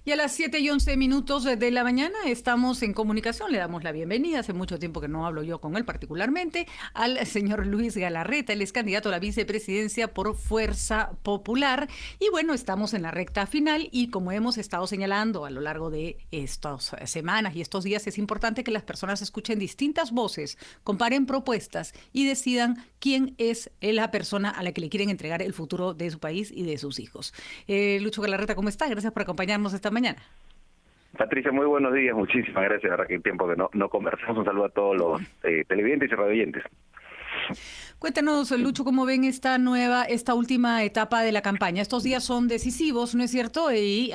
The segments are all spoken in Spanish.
Y a las 7:11 de la mañana estamos en comunicación. Le damos la bienvenida, hace mucho tiempo que no hablo yo con él particularmente, al señor Luis Galarreta. Él es candidato a la vicepresidencia por Fuerza Popular. Y bueno, estamos en la recta final y como hemos estado señalando a lo largo de estas semanas y estos días, es importante que las personas escuchen distintas voces, comparen propuestas y decidan quién es la persona a la que le quieren entregar el futuro de su país y de sus hijos. Lucho Galarreta, ¿cómo está? Gracias por acompañarnos esta mañana. Patricia, muy buenos días, muchísimas gracias, ahora que hay tiempo que no conversamos, un saludo a todos los televidentes y radioyentes. Cuéntanos, Lucho, cómo ven esta última etapa de la campaña. Estos días son decisivos, ¿no es cierto? Y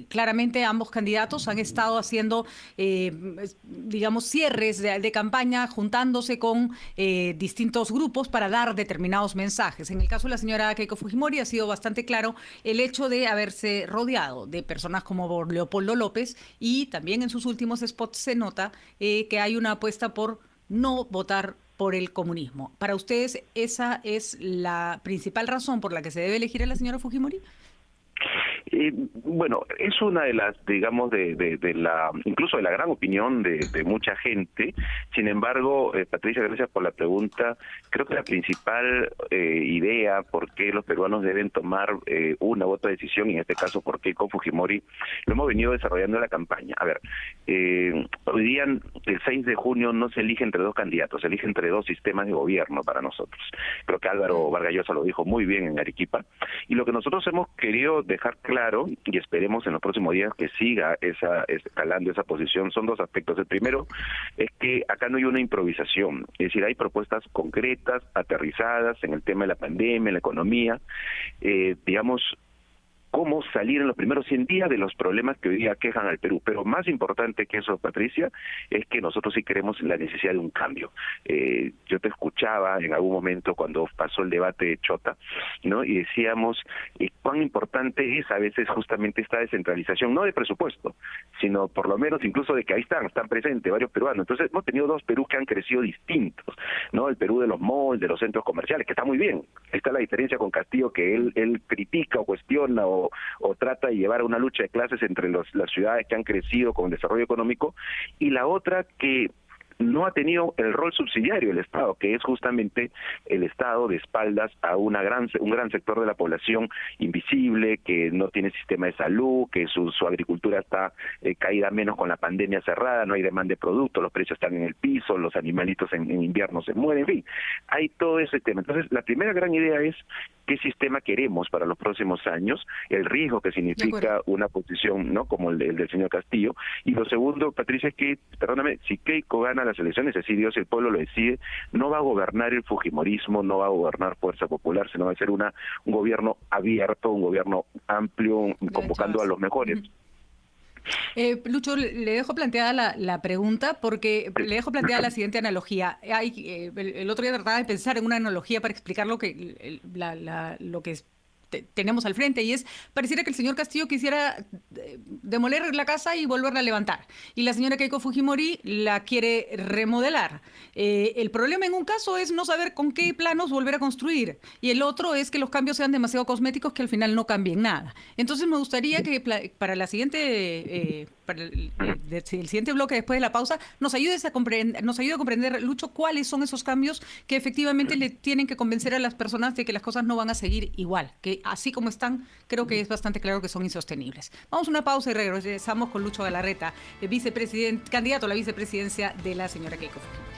claramente ambos candidatos han estado haciendo, digamos, cierres de campaña, juntándose con distintos grupos para dar determinados mensajes. En el caso de la señora Keiko Fujimori ha sido bastante claro el hecho de haberse rodeado de personas como Leopoldo López, y también en sus últimos spots se nota que hay una apuesta por no votar por el comunismo. ¿Para ustedes esa es la principal razón por la que se debe elegir a la señora Fujimori? Bueno, es una de las, digamos, incluso de la gran opinión de mucha gente. Sin embargo, Patricia, gracias por la pregunta. Creo que la principal idea por qué los peruanos deben tomar una u otra decisión, y en este caso por qué con Fujimori, lo hemos venido desarrollando en la campaña. A ver, hoy día, el 6 de junio, no se elige entre dos candidatos, se elige entre dos sistemas de gobierno para nosotros. Creo que Álvaro Vargas Llosa lo dijo muy bien en Arequipa. Y lo que nosotros hemos querido dejar claro, y esperemos en los próximos días que siga escalando esa posición, son dos aspectos. El primero es que acá no hay una improvisación, es decir, hay propuestas concretas, aterrizadas en el tema de la pandemia, en la economía, digamos, cómo salir en los primeros 100 días de los problemas que hoy día aquejan al Perú. Pero más importante que eso, Patricia, es que nosotros sí queremos la necesidad de un cambio. Yo te escuchaba en algún momento cuando pasó el debate de Chota, ¿no? Y decíamos cuán importante es a veces justamente esta descentralización, no de presupuesto, sino por lo menos incluso de que ahí están presentes varios peruanos. Entonces hemos tenido dos Perú que han crecido distintos, ¿no? El Perú de los malls, de los centros comerciales, que está muy bien. Está la diferencia con Castillo, que él critica o cuestiona o trata de llevar a una lucha de clases entre las ciudades que han crecido con el desarrollo económico, y la otra que no ha tenido el rol subsidiario del Estado, que es justamente el Estado de espaldas a un gran sector de la población invisible, que no tiene sistema de salud, que su agricultura está caída menos con la pandemia cerrada, no hay demanda de productos, los precios están en el piso, los animalitos en invierno se mueren, en fin, hay todo ese tema. Entonces, la primera gran idea es qué sistema queremos para los próximos años, el riesgo que significa una posición, ¿no?, como el del señor Castillo, y lo segundo, Patricia, es que, perdóname, si Keiko gana las elecciones, es decir, Dios, el pueblo lo decide, no va a gobernar el fujimorismo, no va a gobernar Fuerza Popular, sino va a ser un gobierno abierto, un gobierno amplio, convocando a los mejores. Lucho, le dejo planteada la pregunta porque le dejo planteada la siguiente analogía. El otro día trataba de pensar en una analogía para explicar lo que tenemos al frente, y pareciera que el señor Castillo quisiera demoler la casa y volverla a levantar, y la señora Keiko Fujimori la quiere remodelar. El problema en un caso es no saber con qué planos volver a construir, y el otro es que los cambios sean demasiado cosméticos que al final no cambien nada. Entonces me gustaría que para la siguiente el siguiente bloque, después de la pausa, nos ayude a comprender, Lucho, cuáles son esos cambios que efectivamente le tienen que convencer a las personas de que las cosas no van a seguir igual, que así como están, creo que es bastante claro que son insostenibles. Vamos a una pausa y regresamos con Lucho Galarreta, candidato a la vicepresidencia de la señora Keiko Fujimori.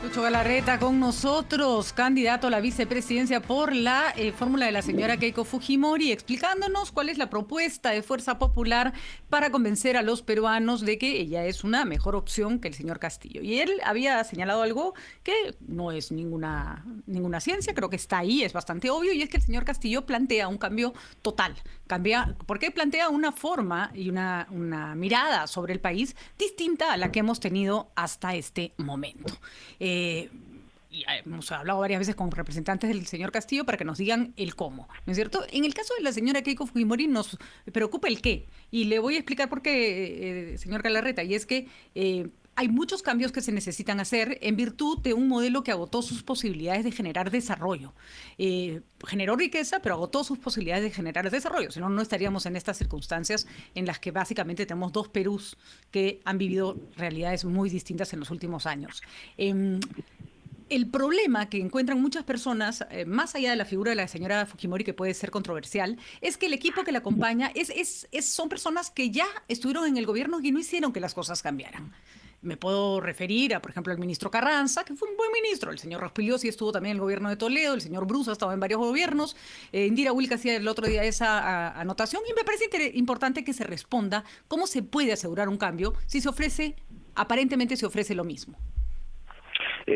Lucho Galarreta con nosotros, candidato a la vicepresidencia por la fórmula de la señora Keiko Fujimori, explicándonos cuál es la propuesta de Fuerza Popular para convencer a los peruanos de que ella es una mejor opción que el señor Castillo. Y él había señalado algo que no es ninguna ciencia, creo que está ahí, es bastante obvio, y es que el señor Castillo plantea un cambio total. Porque plantea una forma y una mirada sobre el país distinta a la que hemos tenido hasta este momento. Y hemos hablado varias veces con representantes del señor Castillo para que nos digan el cómo, ¿no es cierto? En el caso de la señora Keiko Fujimori nos preocupa el qué, y le voy a explicar por qué, señor Galarreta, y es que hay muchos cambios que se necesitan hacer en virtud de un modelo que agotó sus posibilidades de generar desarrollo. Generó riqueza, pero agotó sus posibilidades de generar desarrollo. Si no, no estaríamos en estas circunstancias en las que básicamente tenemos dos Perús que han vivido realidades muy distintas en los últimos años. El problema que encuentran muchas personas, más allá de la figura de la señora Fujimori, que puede ser controversial, es que el equipo que la acompaña son personas que ya estuvieron en el gobierno y no hicieron que las cosas cambiaran. Me puedo referir a, por ejemplo, al ministro Carranza, que fue un buen ministro. El señor Rospigliosi estuvo también en el gobierno de Toledo. El señor Brusa ha estado en varios gobiernos. Indira Wilk hacía el otro día esa anotación. Y me parece importante que se responda cómo se puede asegurar un cambio si aparentemente se ofrece lo mismo.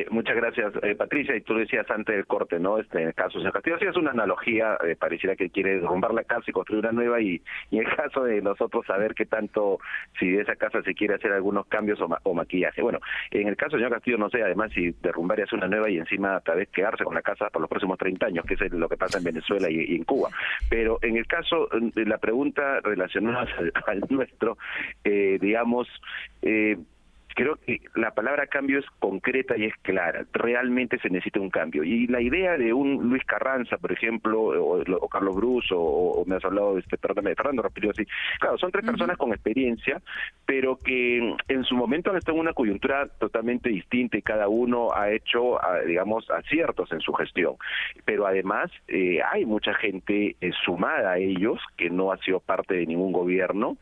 Muchas gracias, Patricia. Y tú decías antes del corte, ¿no? En el caso de San Castillo, sí es una analogía, pareciera que quiere derrumbar la casa y construir una nueva, y en el caso de nosotros saber qué tanto, si de esa casa se quiere hacer algunos cambios o maquillaje. Bueno, en el caso del señor Castillo, no sé, además, si derrumbar y hacer una nueva y encima tal vez quedarse con la casa por los próximos 30 años, que es lo que pasa en Venezuela y en Cuba. Pero en el caso de la pregunta relacionada al nuestro, digamos, creo que la palabra cambio es concreta y es clara. Realmente se necesita un cambio. Y la idea de un Luis Carranza, por ejemplo, o Carlos Brus, o me has hablado de Fernando Rospigliosi, claro, son tres personas con experiencia, pero que en su momento han estado en una coyuntura totalmente distinta y cada uno ha hecho, digamos, aciertos en su gestión. Pero además hay mucha gente sumada a ellos que no ha sido parte de ningún gobierno,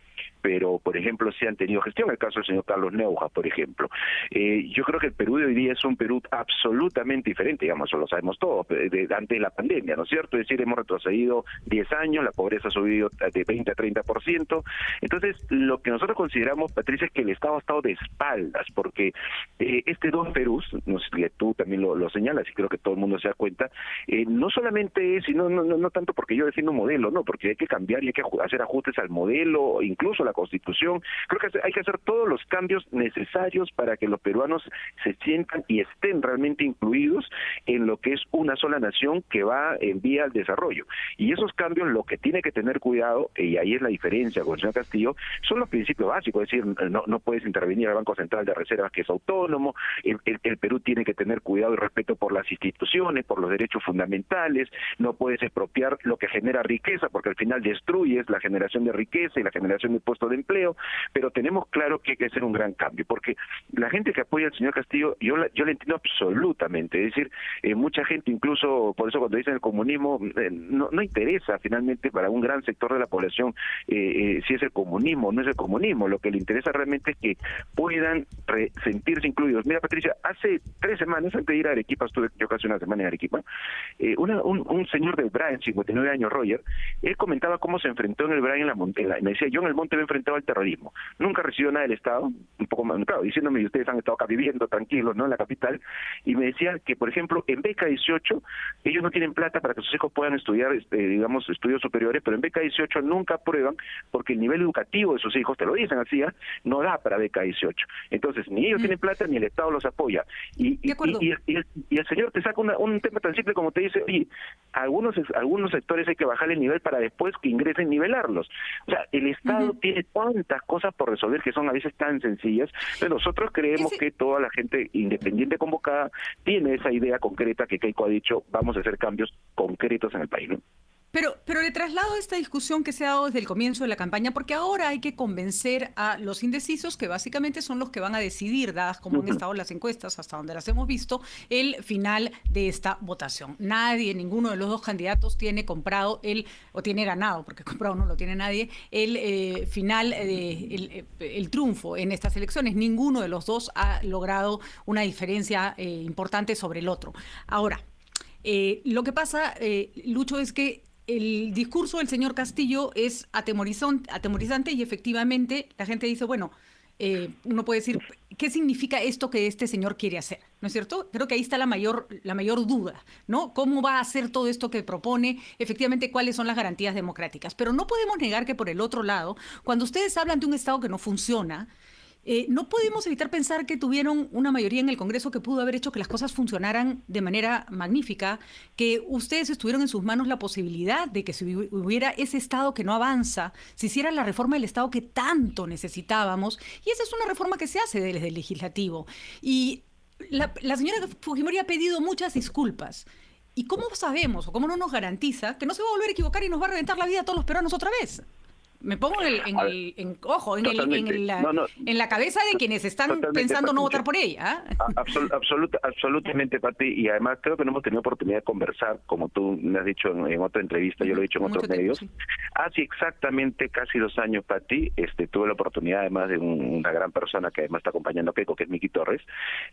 pero, por ejemplo, sí han tenido gestión. El caso del señor Carlos Neuja, por ejemplo. Yo creo que el Perú de hoy día es un Perú absolutamente diferente, digamos, eso lo sabemos todos, antes de la pandemia, ¿no es cierto? Es decir, hemos retrocedido 10 años, la pobreza ha subido de 20 a 30%. Entonces, lo que nosotros consideramos, Patricia, es que el Estado ha estado de espaldas, porque este dos Perús, no sé si tú también lo señalas, y creo que todo el mundo se da cuenta, no solamente es, y no tanto porque yo defiendo un modelo, no, porque hay que cambiar y hay que hacer ajustes al modelo, incluso la Constitución. Creo que hay que hacer todos los cambios necesarios para que los peruanos se sientan y estén realmente incluidos en lo que es una sola nación que va en vía al desarrollo. Y esos cambios, lo que tiene que tener cuidado, y ahí es la diferencia con el señor Castillo, son los principios básicos, es decir, no puedes intervenir al Banco Central de Reservas, que es autónomo. El Perú tiene que tener cuidado y respeto por las instituciones, por los derechos fundamentales, no puedes expropiar lo que genera riqueza, porque al final destruyes la generación de riqueza y la generación de puestos de empleo, pero tenemos claro que hay que hacer un gran cambio, porque la gente que apoya al señor Castillo, yo la entiendo absolutamente, es decir, mucha gente, incluso por eso cuando dicen el comunismo, no interesa finalmente para un gran sector de la población si es el comunismo o no es el comunismo. Lo que le interesa realmente es que puedan sentirse incluidos. Mira, Patricia, hace 3 semanas, antes de ir a Arequipa, estuve yo casi una semana en Arequipa, un señor del Brain, 59 años, Roger, él comentaba cómo se enfrentó en el Brain y me decía, yo en el monte me he enfrentado al terrorismo, nunca recibió nada del Estado, un poco más, claro, diciéndome, y ustedes han estado acá viviendo tranquilos, ¿no?, en la capital, y me decía que, por ejemplo, en beca 18, ellos no tienen plata para que sus hijos puedan estudiar, digamos, estudios superiores, pero en beca 18 nunca aprueban, porque el nivel educativo de sus hijos, te lo dicen así, no da para beca 18. Entonces, ni ellos tienen plata, ni el Estado los apoya. Y el señor te saca un tema tan simple como te dice, oye, algunos sectores hay que bajar el nivel para después que ingresen nivelarlos. O sea, el Estado tiene tantas cosas por resolver que son a veces tan sencillas, pero nosotros creemos que toda la gente independiente convocada tiene esa idea concreta que Keiko ha dicho, vamos a hacer cambios concretos en el país, ¿no? Pero le traslado esta discusión que se ha dado desde el comienzo de la campaña, porque ahora hay que convencer a los indecisos, que básicamente son los que van a decidir, dadas como han estado las encuestas, hasta donde las hemos visto, el final de esta votación. Ninguno de los dos candidatos tiene comprado o tiene ganado, porque comprado no lo tiene nadie, el final, el triunfo en estas elecciones. Ninguno de los dos ha logrado una diferencia importante sobre el otro. Ahora, lo que pasa, Lucho, es que el discurso del señor Castillo es atemorizante y efectivamente la gente dice, bueno, uno puede decir, ¿qué significa esto que este señor quiere hacer? ¿No es cierto? Creo que ahí está la mayor duda, ¿no? ¿Cómo va a hacer todo esto que propone? Efectivamente, ¿cuáles son las garantías democráticas? Pero no podemos negar que por el otro lado, cuando ustedes hablan de un Estado que no funciona, No podemos evitar pensar que tuvieron una mayoría en el Congreso que pudo haber hecho que las cosas funcionaran de manera magnífica, que ustedes estuvieron en sus manos la posibilidad de que si hubiera ese Estado que no avanza, se hiciera la reforma del Estado que tanto necesitábamos, y esa es una reforma que se hace desde el legislativo. Y la señora Fujimori ha pedido muchas disculpas. ¿Y cómo sabemos o cómo no nos garantiza que no se va a volver a equivocar y nos va a reventar la vida a todos los peruanos otra vez? Me pongo en la cabeza de quienes están pensando no votar por ella. Absolutamente, Pati, y además creo que no hemos tenido oportunidad de conversar, como tú me has dicho en otra entrevista, yo lo he dicho en otros medios. Sí. Hace exactamente casi 2 años, Pati, tuve la oportunidad, además de una gran persona que además está acompañando a Keiko, que es Miki Torres,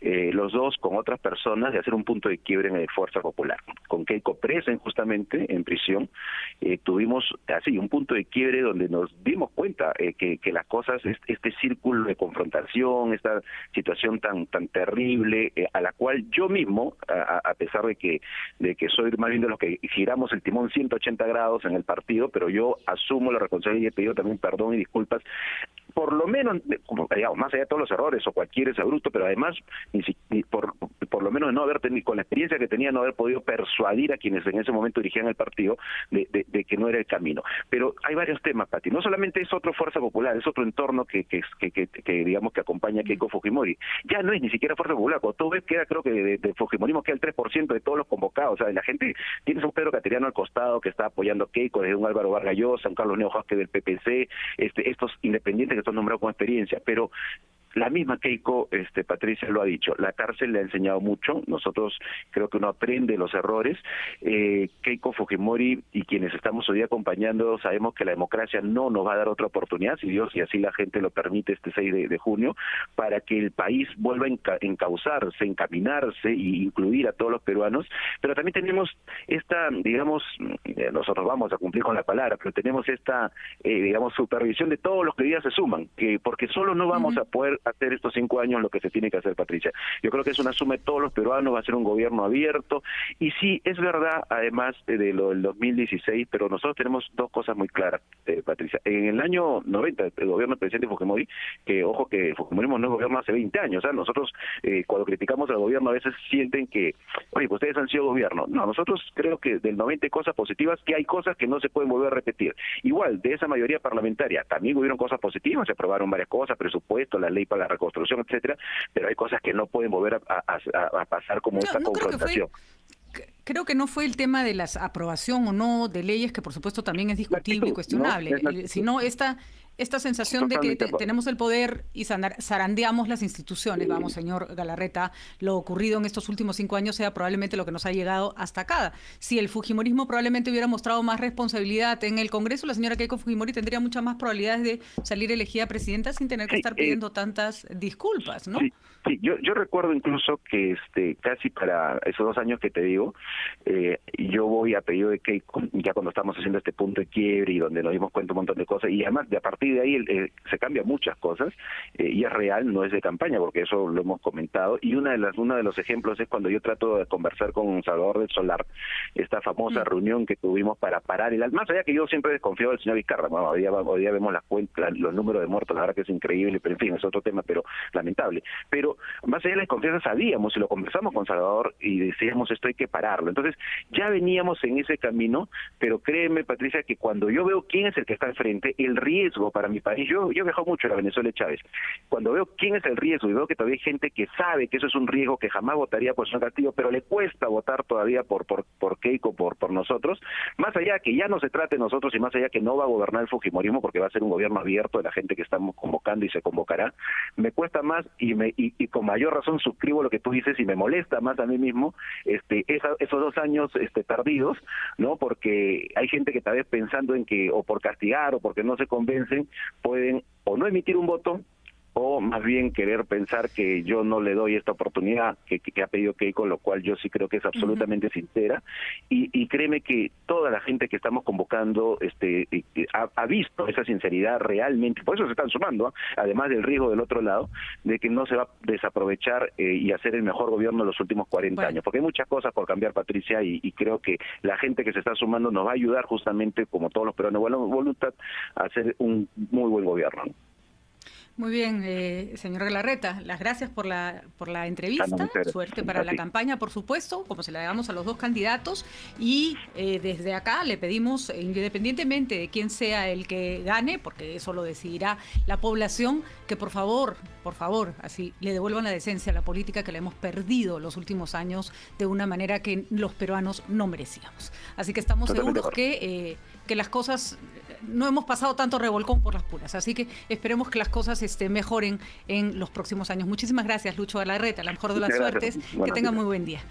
los dos con otras personas, de hacer un punto de quiebre en Fuerza Popular. Con Keiko presa injustamente en prisión, tuvimos así un punto de quiebre donde nos dimos cuenta que las cosas, este círculo de confrontación, esta situación tan terrible, a la cual yo mismo, a pesar de que soy más bien de los que giramos el timón 180 grados en el partido, pero yo asumo la responsabilidad y he pedido también perdón y disculpas, por lo menos, digamos, más allá de todos los errores o cualquier exabrupto, pero además por lo menos no haber tenido, con la experiencia que tenía, no haber podido persuadir a quienes en ese momento dirigían el partido de que no era el camino. Pero hay varios temas, Pati. No solamente es otro Fuerza Popular, es otro entorno que digamos que acompaña a Keiko Fujimori. Ya no es ni siquiera Fuerza Popular. Cuando tú ves, creo que de Fujimorismo queda el 3% de todos los convocados. O sea, la gente, tienes un Pedro Cateriano al costado que está apoyando a Keiko, desde un Álvaro Vargas Llosa, un Carlos Neo Jasque del PPC, estos independientes que son nombrados con experiencia, pero la misma Keiko, Patricia lo ha dicho, la cárcel le ha enseñado mucho, nosotros creo que uno aprende los errores, Keiko Fujimori y quienes estamos hoy día acompañando sabemos que la democracia no nos va a dar otra oportunidad, si Dios y así la gente lo permite, este 6 de junio, para que el país vuelva a encauzarse, encaminarse e incluir a todos los peruanos, pero también tenemos digamos, nosotros vamos a cumplir con la palabra, pero tenemos esta, digamos, supervisión de todos los que hoy día se suman, porque solo no vamos a poder hacer estos 5 años lo que se tiene que hacer, Patricia. Yo creo que es una suma de todos los peruanos, va a ser un gobierno abierto, y sí, es verdad, además de lo del 2016, pero nosotros tenemos 2 cosas muy claras, Patricia. En el año 90, el gobierno del presidente Fujimori, que ojo que Fujimori no es gobierno hace 20 años, nosotros cuando criticamos al gobierno a veces sienten que, oye, pues ustedes han sido gobierno. No, nosotros creo que del 90 hay cosas positivas, que hay cosas que no se pueden volver a repetir. Igual, de esa mayoría parlamentaria, también hubieron cosas positivas, se aprobaron varias cosas, presupuesto, la ley para la reconstrucción, etcétera, pero hay cosas que no pueden volver a pasar como esta confrontación. Creo que no fue el tema de la aprobación o no de leyes, que por supuesto también es discutible y cuestionable, sino esta sensación de que tenemos el poder y zarandeamos las instituciones. Vamos, señor Galarreta, lo ocurrido en estos últimos 5 años sea probablemente lo que nos ha llegado hasta acá. Si el fujimorismo probablemente hubiera mostrado más responsabilidad en el Congreso, la señora Keiko Fujimori tendría muchas más probabilidades de salir elegida presidenta sin tener que estar pidiendo tantas disculpas, ¿no? Sí, yo recuerdo incluso que casi para esos 2 años que te digo, yo voy a pedido de Keiko, ya cuando estamos haciendo este punto de quiebre y donde nos dimos cuenta un montón de cosas, y además a partir de ahí se cambian muchas cosas, y es real, no es de campaña, porque eso lo hemos comentado, y uno de los ejemplos es cuando yo trato de conversar con Salvador del Solar, esta famosa reunión que tuvimos para parar más allá que yo siempre he desconfiado del señor Vizcarra, bueno, hoy día vemos las cuentas, los números de muertos, la verdad que es increíble, pero en fin, es otro tema, pero lamentable, pero más allá de la desconfianza sabíamos, y lo conversamos con Salvador, y decíamos esto hay que pararlo, entonces ya veníamos en ese camino, pero créeme, Patricia, que cuando yo veo quién es el que está al frente, el riesgo para mi país, yo he viajado mucho a la Venezuela de Chávez, cuando veo quién es el riesgo y veo que todavía hay gente que sabe que eso es un riesgo, que jamás votaría por Señor Castillo, pero le cuesta votar todavía por Keiko, por nosotros, más allá que ya no se trate de nosotros y más allá que no va a gobernar el fujimorismo porque va a ser un gobierno abierto de la gente que estamos convocando y se convocará, me cuesta más y con mayor razón suscribo lo que tú dices y me molesta más a mí mismo esos 2 años perdidos, ¿no? Porque hay gente que tal vez pensando en que o por castigar o porque no se convencen pueden o no emitir un voto o más bien querer pensar que yo no le doy esta oportunidad que ha pedido Keiko, lo cual yo sí creo que es absolutamente sincera, y créeme que toda la gente que estamos convocando ha visto esa sinceridad realmente, por eso se están sumando, además del riesgo del otro lado, de que no se va a desaprovechar y hacer el mejor gobierno de los últimos 40 años, porque hay muchas cosas por cambiar, Patricia, y creo que la gente que se está sumando nos va a ayudar justamente, como todos los peruanos de buena voluntad, a hacer un muy buen gobierno. Muy bien, señor Galarreta, las gracias por la entrevista. Suerte para la campaña, por supuesto, como se la damos a los dos candidatos. Y desde acá le pedimos, independientemente de quién sea el que gane, porque eso lo decidirá la población, que por favor, así le devuelvan la decencia a la política que le hemos perdido los últimos años de una manera que los peruanos no merecíamos. Así que estamos seguros que las cosas, no hemos pasado tanto revolcón por las puras, así que esperemos que las cosas mejoren en los próximos años. Muchísimas gracias, Lucho Galarreta, la mejor de las suertes, que tenga muy buen día.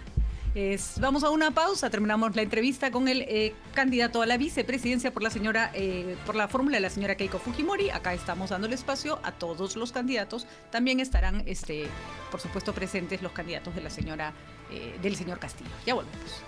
Vamos a una pausa, terminamos la entrevista con el candidato a la vicepresidencia por la fórmula de la señora Keiko Fujimori. Acá estamos dando el espacio a todos los candidatos, también estarán por supuesto presentes los candidatos de del señor Castillo. Ya volvemos.